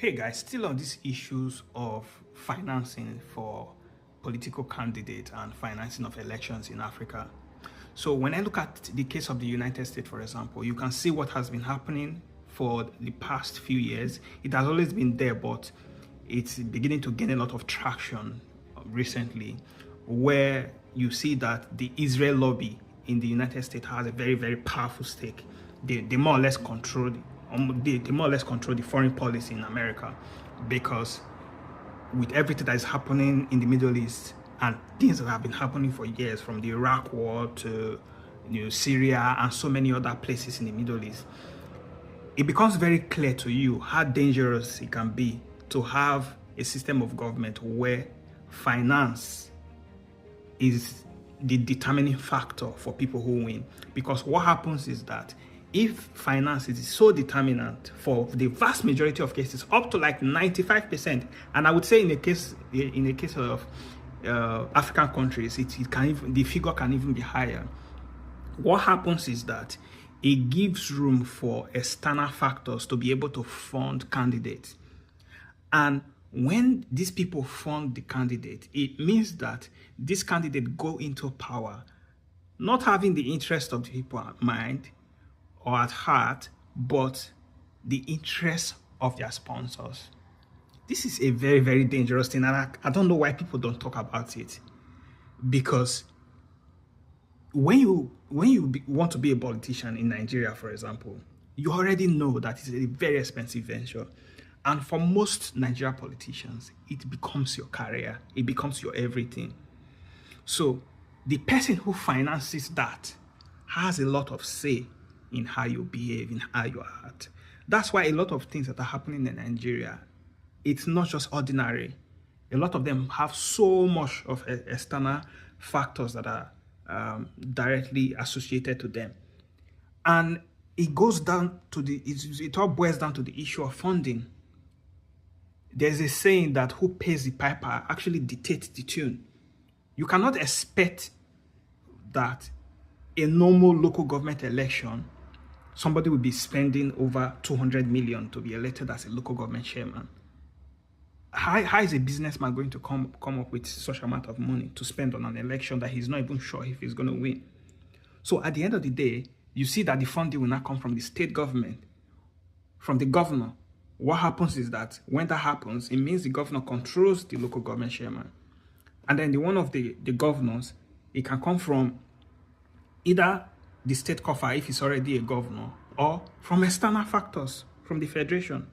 Hey guys, still on these issues of financing for political candidates and financing of elections in Africa. So when I look at the case of the United States, for example, you can see what has been happening for the past few years. It has always been there, but it's beginning to gain a lot of traction recently, where you see that the Israel lobby in the United States has a very, very powerful stake. They more or less control they more or less control the foreign policy in America, because with everything that is happening in the Middle East and things that have been happening for years, from the Iraq war to Syria and so many other places in the Middle East, it becomes very clear to you how dangerous it can be to have a system of government where finance is the determining factor for people who win. Because what happens is that if finance is so determinant for the vast majority of cases, up to like 95%, and I would say in a case of African countries, it can even, the figure can even be higher. What happens is that it gives room for external factors to be able to fund candidates. And when these people fund the candidate, it means that this candidate go into power not having the interest of the people at mind or at heart, but the interest of their sponsors. This is a very, very dangerous thing, and I don't know why people don't talk about it. Because when you want to be a politician in Nigeria, for example, you already know that it's a very expensive venture. And for most Nigerian politicians, it becomes your career. It becomes your everything. So the person who finances that has a lot of say in how you behave, in how you act. That's why a lot of things that are happening in Nigeria, it's not just ordinary. A lot of them have so much of external factors that are directly associated to them. And it goes down to it all boils down to the issue of funding. There's a saying that who pays the piper actually dictates the tune. You cannot expect that a normal local government election, somebody will be spending over 200 million to be elected as a local government chairman. How is a businessman going to come up with such amount of money to spend on an election that he's not even sure if he's going to win? So at the end of the day, you see that the funding will not come from the state government, from the governor. What happens is that when that happens, it means the governor controls the local government chairman. And then one of the governors, it can come from either the state coffer if he's already a governor, or from external factors from the federation.